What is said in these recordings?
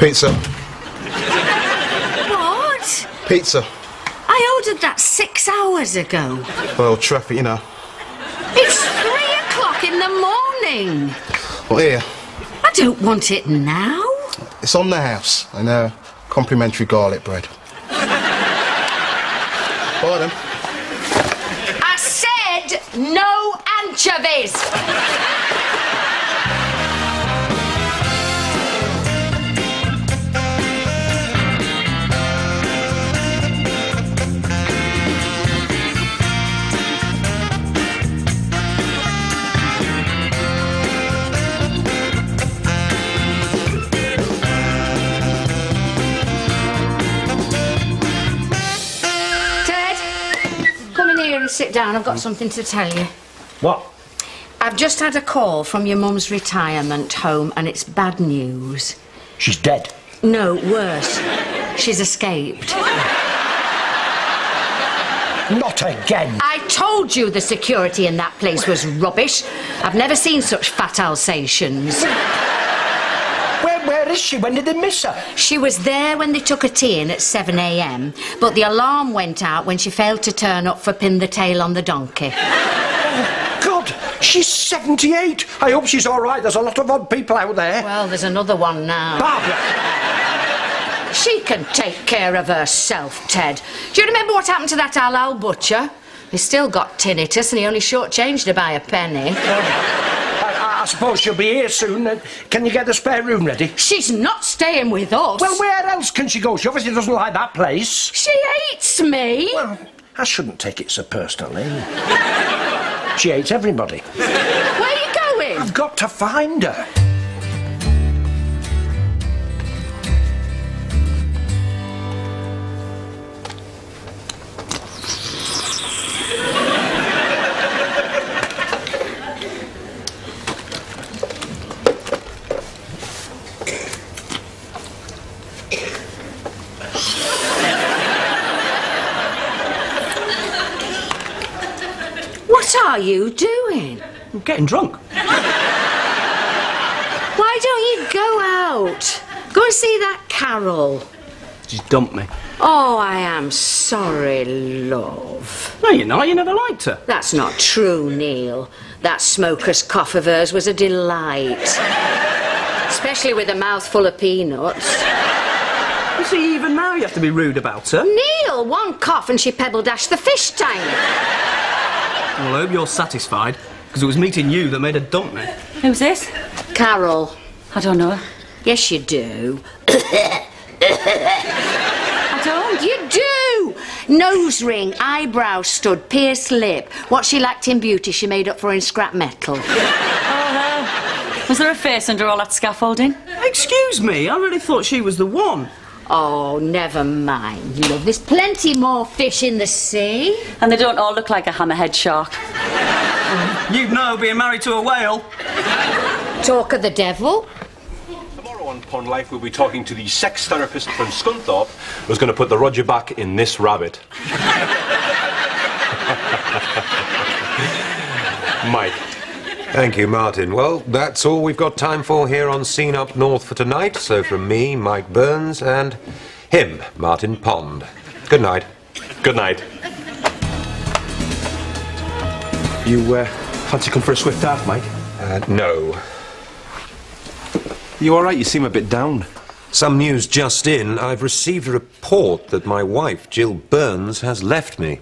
Pizza. What? Pizza. I ordered that 6 hours ago. Well, traffic, you know. It's 3 o'clock in the morning. Well, here. I don't want it now. It's on the house. And, complimentary garlic bread. Bye, then. I said no anchovies. Sit down, I've got something to tell you. What? I've just had a call from your mum's retirement home and it's bad news. She's dead? No, worse. She's escaped. Not again. I told you the security in that place was rubbish. I've never seen such fat Alsatians. Where is she? When did they miss her? She was there when they took her tea in at 7 a.m, but the alarm went out when she failed to turn up for Pin the Tail on the Donkey. Oh, God, she's 78. I hope she's all right. There's a lot of odd people out there. Well, there's another one now. Barbara! She can take care of herself, Ted. Do you remember what happened to that halal butcher? He's still got tinnitus and he only shortchanged her by a penny. I suppose she'll be here soon. Can you get the spare room ready? She's not staying with us. Well, where else can she go? She obviously doesn't like that place. She hates me. Well, I shouldn't take it so personally. She hates everybody. Where are you going? I've got to find her. What are you doing? I'm getting drunk. Why don't you go out? Go and see that Carol. She's dumped me. Oh, I am sorry, love. No, you're not. You never liked her. That's not true, Neil. That smoker's cough of hers was a delight. Especially with a mouthful of peanuts. You see, even now you have to be rude about her. Neil, one cough and she pebble dashed the fish tank. Well, I hope you're satisfied, because it was meeting you that made her dump me. Who's this? Carol. I don't know her. Yes, you do. I don't. You do! Nose ring, eyebrow stud, pierced lip. What she lacked in beauty, she made up for in scrap metal. Oh, was there a face under all that scaffolding? Excuse me, I really thought she was the one. Oh, never mind, love. There's plenty more fish in the sea. And they don't all look like a hammerhead shark. You'd know, being married to a whale. Talk of the devil. Tomorrow on Pond Life, we'll be talking to the sex therapist from Scunthorpe who's going to put the Roger back in this rabbit. Mike. Thank you, Martin. Well, that's all we've got time for here on Scene Up North for tonight. So from me, Mike Burns, and him, Martin Pond. Good night. Good night. You, fancy come for a swift half, Mike? No. You all right? You seem a bit down. Some news just in. I've received a report that my wife, Jill Burns, has left me.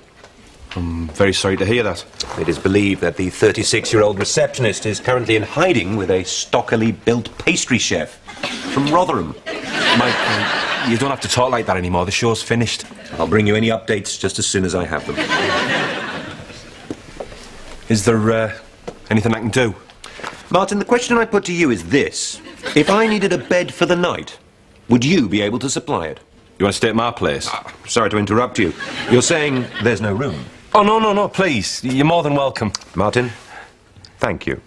I'm very sorry to hear that. It is believed that the 36-year-old receptionist is currently in hiding with a stockily built pastry chef from Rotherham. Mike, you don't have to talk like that anymore. The show's finished. I'll bring you any updates just as soon as I have them. Is there, anything I can do? Martin, the question I put to you is this. If I needed a bed for the night, would you be able to supply it? You want to stay at my place? Sorry to interrupt you. You're saying there's no room? Oh, no, please. You're more than welcome. Martin, thank you.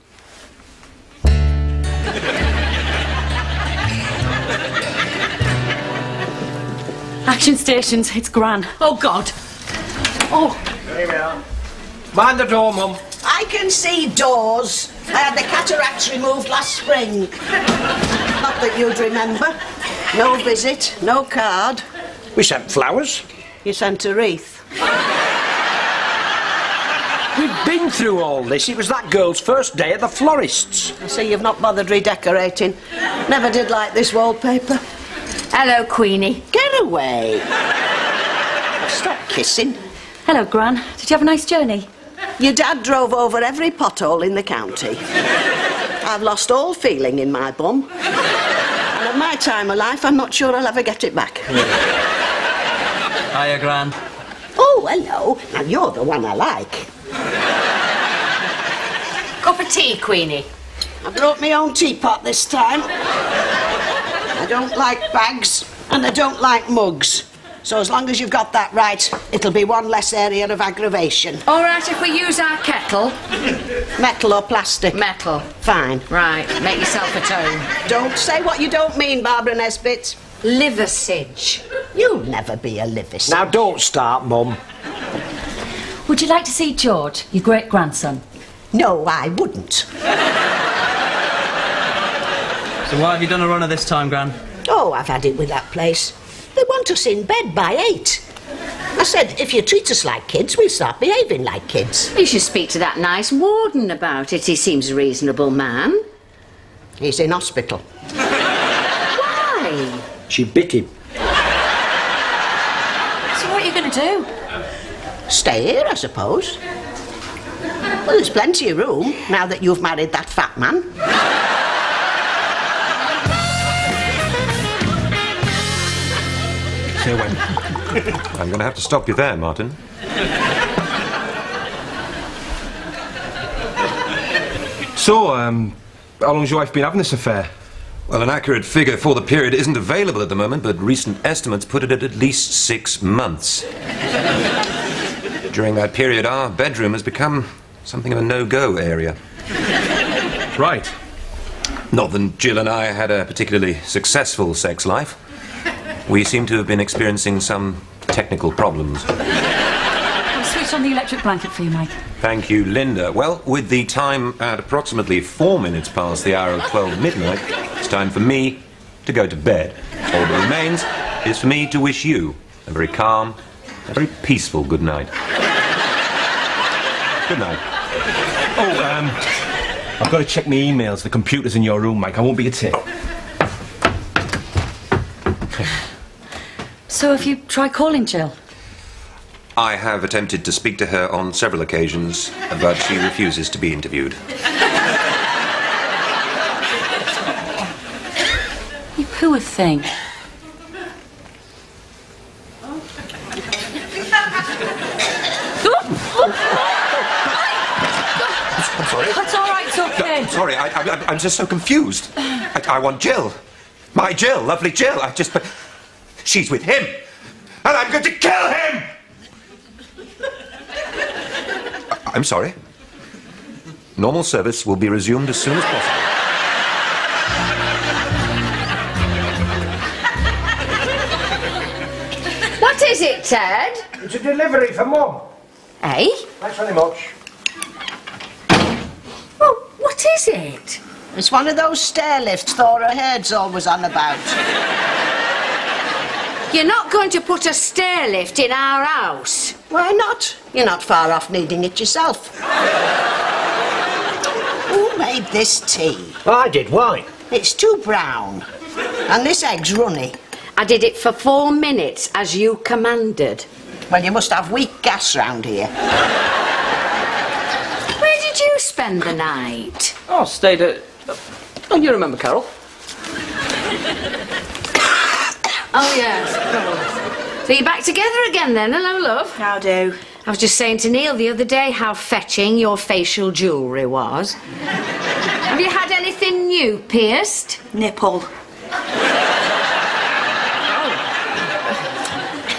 Action stations, it's gran. Oh, God. Oh. Here we are. Mind the door, Mum. I can see doors. I had the cataracts removed last spring. Not that you'd remember. No visit, no card. We sent flowers. You sent a wreath. We've been through all this. It was that girl's first day at the florist's. I see you've not bothered redecorating. Never did like this wallpaper. Hello, Queenie. Get away. Stop kissing. Hello, Gran. Did you have a nice journey? Your dad drove over every pothole in the county. I've lost all feeling in my bum. And at my time of life, I'm not sure I'll ever get it back. Hiya, Gran. Oh, hello. Now, you're the one I like. Cup of tea, Queenie. I brought my own teapot this time. I don't like bags, and I don't like mugs. So as long as you've got that right, it'll be one less area of aggravation. All right, if we use our kettle. Metal or plastic? Metal. Fine. Right, make yourself at home. Don't say what you don't mean, Barbara Nesbitt. Liversidge. You'll never be a liversidge. Now, don't start, Mum. Would you like to see George, your great-grandson? No, I wouldn't. So why have you done a runner this time, Gran? Oh, I've had it with that place. They want us in bed by 8. I said, if you treat us like kids, we'll start behaving like kids. You should speak to that nice warden about it. He seems a reasonable man. He's in hospital. Why? She bit him. So what are you going to do? Stay here, I suppose. Well, there's plenty of room now that you've married that fat man. Say when. I'm going to have to stop you there, Martin. So, how long's your wife been having this affair? Well, an accurate figure for the period isn't available at the moment, but recent estimates put it at least 6 months. During that period, our bedroom has become something of a no-go area. Right. Not that Jill and I had a particularly successful sex life. We seem to have been experiencing some technical problems. I'll switch on the electric blanket for you, Mike. Thank you, Linda. Well, with the time at approximately 4 minutes past the hour of 12 midnight, it's time for me to go to bed. All that remains is for me to wish you a very calm, a very peaceful good night. Good night. Oh, I've got to check my emails. The computer's in your room, Mike. I won't be a tick. So have you tried calling Jill? I have attempted to speak to her on several occasions, but she refuses to be interviewed. You poor thing. I'm sorry. That's all right, it's okay. Sorry, I'm just so confused. I want Jill. My Jill, lovely Jill. But she's with him. And I'm going to kill him! I'm sorry. Normal service will be resumed as soon as possible. What is it, Ted? It's a delivery for Mum. Eh? Thanks very much. Well, what is it? It's one of those stair lifts Thora Heard's always on about. You're not going to put a stair lift in our house? Why not? You're not far off needing it yourself. Who made this tea? I did. Why? It's too brown. And this egg's runny. I did it for 4 minutes, as you commanded. Well, you must have weak gas round here. Where did you spend the night? Oh, stayed at... Oh, you remember Carol? Oh, yes. So you're back together again then? Hello, love. How do? I was just saying to Neil the other day how fetching your facial jewellery was. Have you had anything new pierced? Nipple.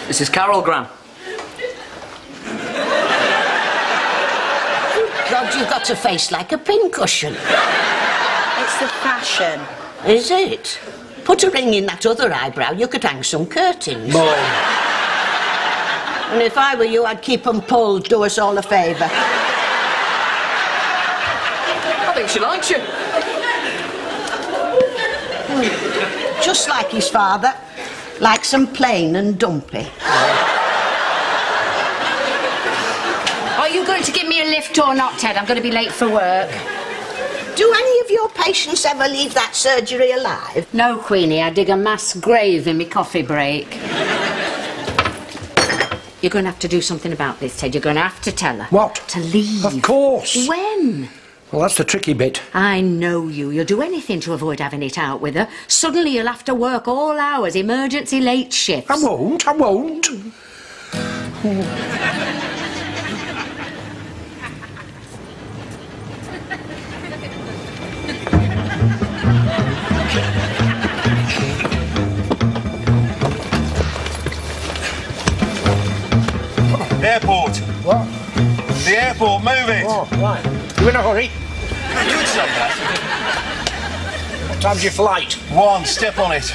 This is Carol, Gran. God, you've got a face like a pincushion. It's the fashion. Is it? Put a ring in that other eyebrow, you could hang some curtains. Mum. And if I were you, I'd keep them pulled, do us all a favour. I think she likes you. Just like his father. Like some plain and dumpy. Are you going to give me a lift or not, Ted? I'm going to be late for work. Do any of your patients ever leave that surgery alive? No, Queenie, I dig a mass grave in my coffee break. You're going to have to do something about this, Ted. You're going to have to tell her. What? To leave. Of course. When? Well, that's the tricky bit. I know you. You'll do anything to avoid having it out with her. Suddenly you'll have to work all hours, emergency late shifts. I won't. Airport. What? The airport, move it. Oh, right. You in a hurry? You would say that. What time's your flight? 1, step on it.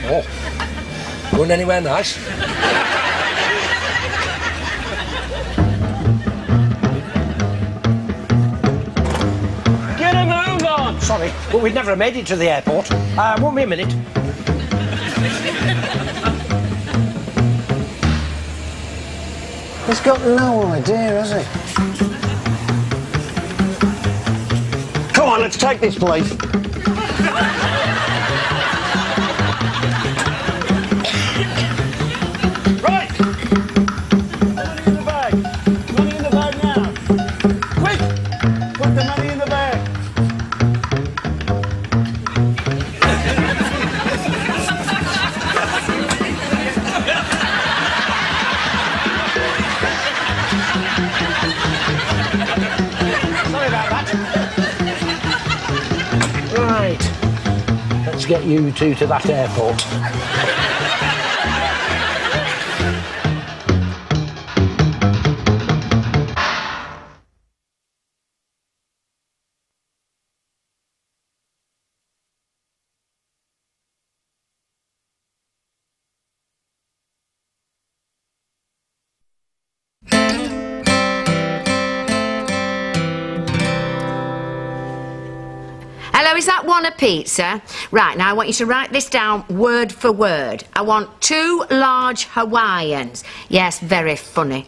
Oh. Going anywhere nice? Get a move on. Sorry, but we'd never have made it to the airport. Won't be a minute. He's got no idea, has he? Come on, let's take this place. Right. Money in the bag. Money in the bag now. Quick. Put the money in the bag. Sorry about that. Right. Let's get you two to that airport. Hello, is that one a pizza? Right, now I want you to write this down word for word. I want 2 large Hawaiians. Yes, very funny.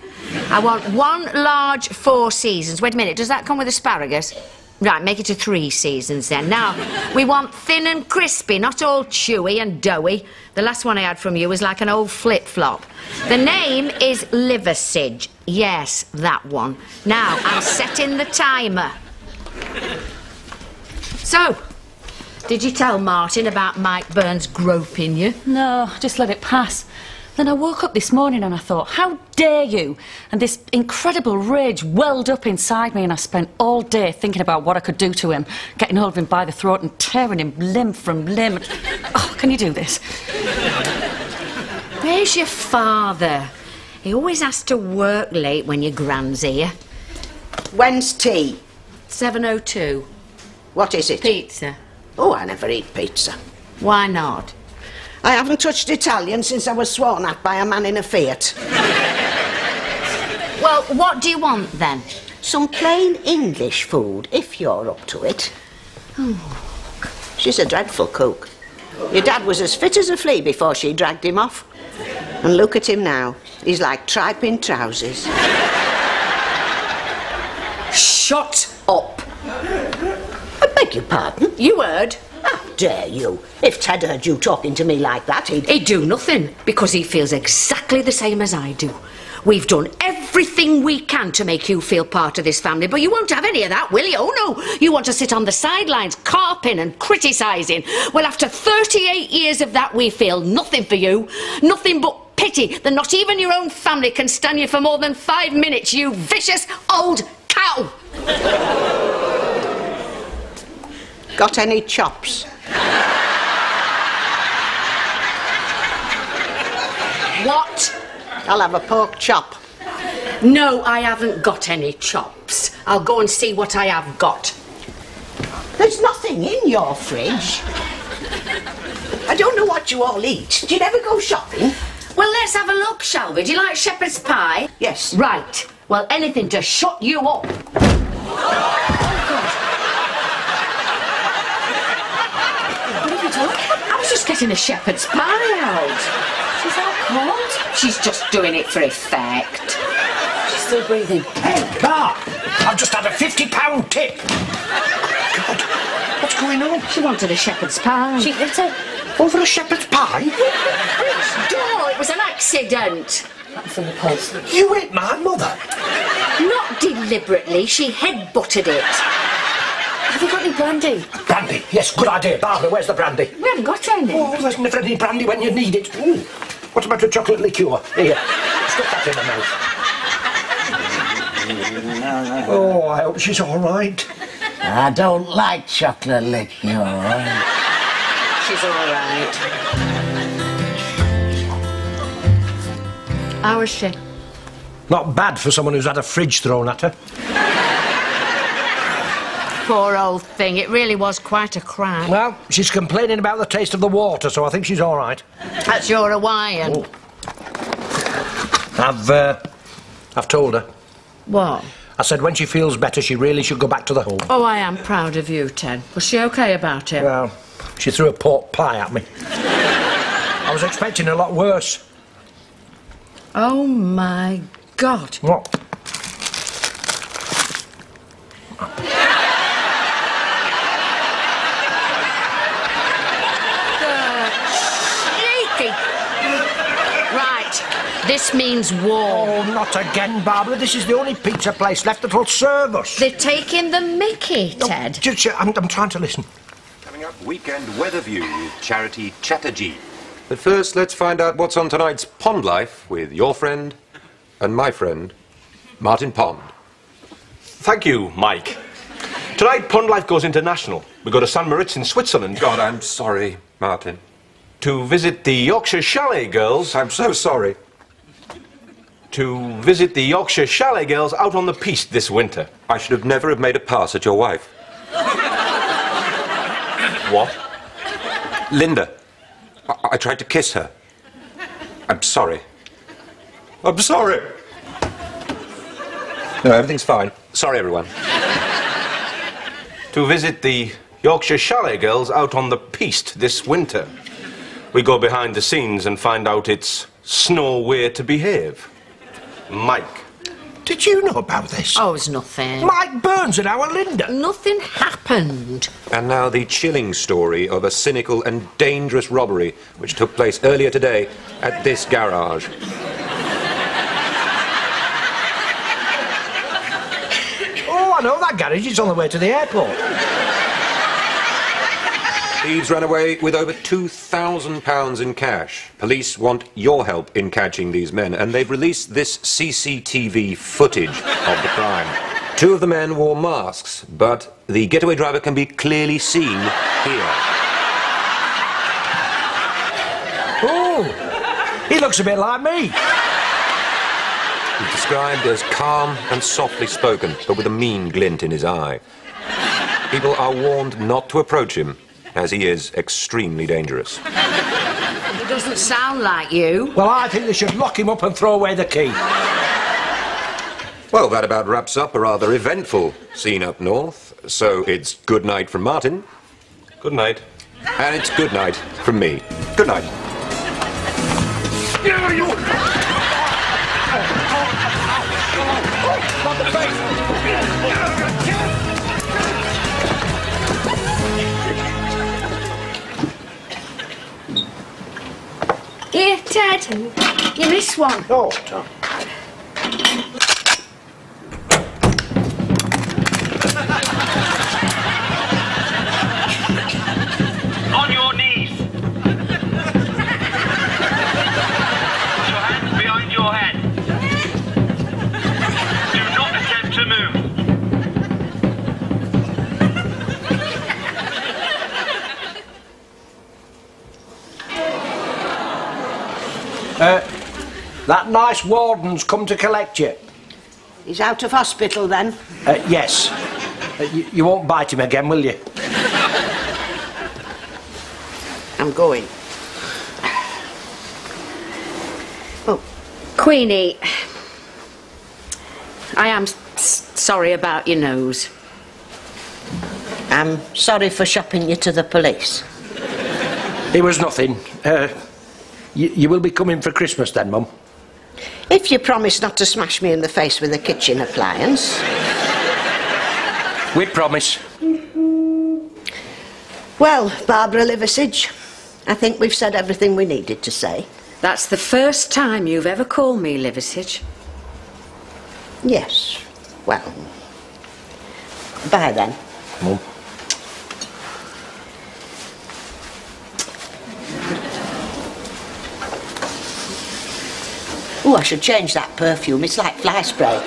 I want 1 large 4 seasons. Wait a minute, does that come with asparagus? Right, make it to 3 seasons then. Now, we want thin and crispy, not all chewy and doughy. The last one I had from you was like an old flip-flop. The name is Liversidge. Yes, that one. Now, I'm setting the timer. So, did you tell Martin about Mike Burns groping you? No, just let it pass. Then I woke up this morning and I thought, how dare you? And this incredible rage welled up inside me and I spent all day thinking about what I could do to him, getting hold of him by the throat and tearing him limb from limb. Oh, can you do this? Where's your father? He always has to work late when your gran's here. When's tea? 7:02. What is it? Pizza. Oh, I never eat pizza. Why not? I haven't touched Italian since I was sworn at by a man in a Fiat. Well, what do you want then? Some plain English food, if you're up to it. She's a dreadful cook. Your dad was as fit as a flea before she dragged him off. And look at him now. He's like tripe in trousers. Shut up. I beg your pardon? You heard? How dare you? If Ted heard you talking to me like that, He'd do nothing, because he feels exactly the same as I do. We've done everything we can to make you feel part of this family, but you won't have any of that, will you? Oh, no. You want to sit on the sidelines, carping and criticising. Well, after 38 years of that, we feel nothing for you. Nothing but pity that not even your own family can stand you for more than 5 minutes, you vicious old cow. got any chops? What? I'll have a pork chop. No, I haven't got any chops. I'll go and see what I have got. There's nothing in your fridge. I don't know what you all eat. Do you never go shopping? Well, let's have a look, shall we? Do you like shepherd's pie? Yes. Right. Well, anything to shut you up. What have you done? I was just getting a shepherd's pie out. She's how cold? She's just doing it for effect. She's still breathing. Hey, Ma! I've just had a £50 tip. God, what's going on? She wanted a shepherd's pie. She ate it. Over a shepherd's pie? No, it was an accident. From the post. You ate my mother. Not deliberately, she head-butted it. Have you got any brandy? Brandy, yes, good idea. Barbara, where's the brandy? We haven't got any. Oh, there's never any brandy when you need it. Ooh. What about a chocolate liqueur? Here, stuff that in the mouth. Oh, I hope she's all right. I don't like chocolate liqueur. She's all right. How is she? Not bad for someone who's had a fridge thrown at her. Poor old thing, it really was quite a crack. Well, she's complaining about the taste of the water, so I think she's all right. That's your Hawaiian. Oh. I've told her. What? I said when she feels better, she really should go back to the home. Oh, I am proud of you, Ted. Was she okay about it? Well, she threw a pork pie at me. I was expecting a lot worse. Oh, my God. What? Cheeky. Right, this means war. Oh, not again, Barbara. This is the only pizza place left that'll serve us. They're taking the mickey, Ted. I'm trying to listen. Coming up, Weekend Weather View with Charity Chatterjee. But first, let's find out what's on tonight's Pond Life with your friend and my friend, Martin Pond. Thank you, Mike. Tonight, Pond Life goes international. We go to St. Moritz in Switzerland. God, I'm sorry, Martin. To visit the Yorkshire Chalet Girls. I'm so sorry. To visit the Yorkshire Chalet Girls out on the piste this winter. I should have never have made a pass at your wife. What? Linda. I tried to kiss her. I'm sorry. I'm sorry. No, everything's fine. Sorry, everyone. To visit the Yorkshire Chalet Girls out on the piste this winter. We go behind the scenes and find out it's snow way to behave. Mike. Did you know about this? Oh, it's nothing. Mike Burns and our Linda. Nothing happened. And now the chilling story of a cynical and dangerous robbery which took place earlier today at this garage. Oh, I know that garage. It's on the way to the airport. Thieves ran away with over £2,000 in cash. Police want your help in catching these men, and they've released this CCTV footage of the crime. Two of the men wore masks, but the getaway driver can be clearly seen here. Oh, he looks a bit like me. He's described as calm and softly spoken, but with a mean glint in his eye. People are warned not to approach him, as he is extremely dangerous. It doesn't sound like you. Well, I think they should lock him up and throw away the key. Well, that about wraps up a rather eventful scene up north. So it's good night from Martin. Good night. And it's good night from me. Good night. Here, Ted. You missed one. Oh, Tom. On your knees. Put your hands behind your head. Do not attempt to move. That nice warden's come to collect you. He's out of hospital then? Yes. You won't bite him again, will you? I'm going. Oh, Queenie, I am sorry about your nose. I'm sorry for shopping you to the police. It was nothing. You will be coming for Christmas then, Mum? If you promise not to smash me in the face with a kitchen appliance. We promise. Well, Barbara Liversidge, I think we've said everything we needed to say. That's the first time you've ever called me Liversidge. Yes. Well, bye then. Mum. Oh, I should change that perfume. It's like fly spray.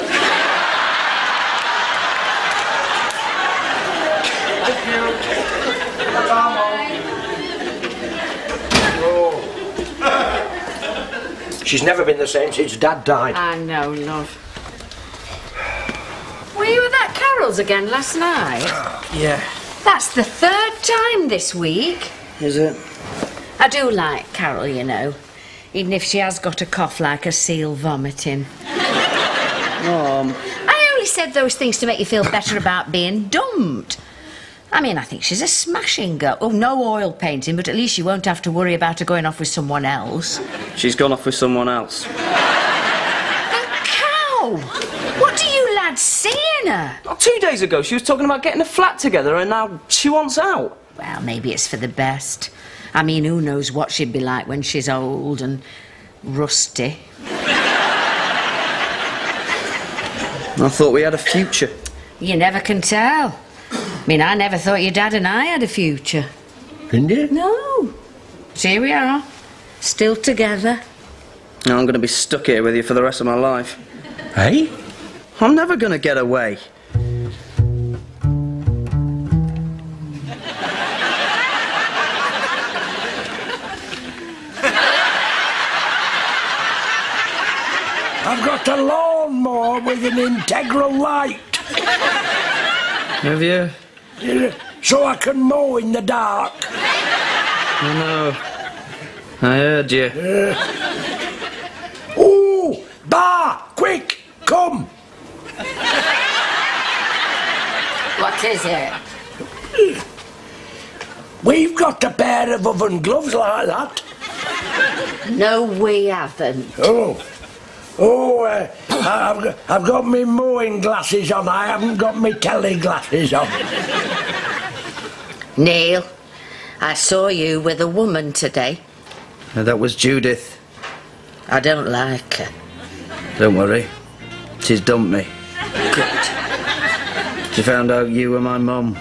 She's never been the same since Dad died. I know, love. Were you at that Carol's again last night? Yeah. That's the third time this week. Is it? I do like Carol, you know. Even if she has got a cough like a seal vomiting. I only said those things to make you feel better about being dumped. I mean, I think she's a smashing girl. Oh, no oil painting, but at least you won't have to worry about her going off with someone else. She's gone off with someone else. A cow! What do you lads see in her? Oh, 2 days ago she was talking about getting a flat together and now she wants out. Well, maybe it's for the best. I mean, who knows what she'd be like when she's old and rusty. I thought we had a future. You never can tell. I mean, I never thought your dad and I had a future. Didn't you? No. So here we are, still together. Now I'm going to be stuck here with you for the rest of my life. Hey? I'm never going to get away. I've got a lawnmower with an integral light. Have you? So I can mow in the dark. I know. I heard you. Ooh! Bar! Quick! Come! What is it? We've got a pair of oven gloves like that. No, we haven't. I've got my mowing glasses on. I haven't got my telly glasses on. Neil, I saw you with a woman today. That was Judith. I don't like her. Don't worry. She's dumped me. Good. She found out you were my mum.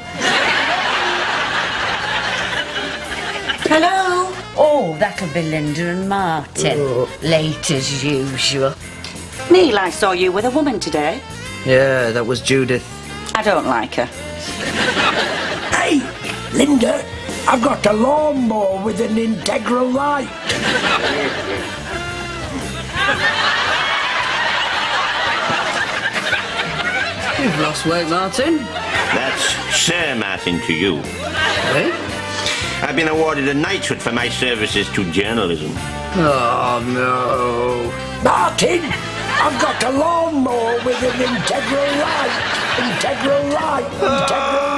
Hello? Oh, that'll be Linda and Martin. Late as usual. Neil, I saw you with a woman today. Yeah, that was Judith. I don't like her. Hey, Linda, I've got a lawnmower with an integral light. You've lost weight, Martin. That's Sir Martin to you. Eh? I've been awarded a knighthood for my services to journalism. Oh, no. Martin, I've got a lawnmower with an integral light. Integral light. Integral light.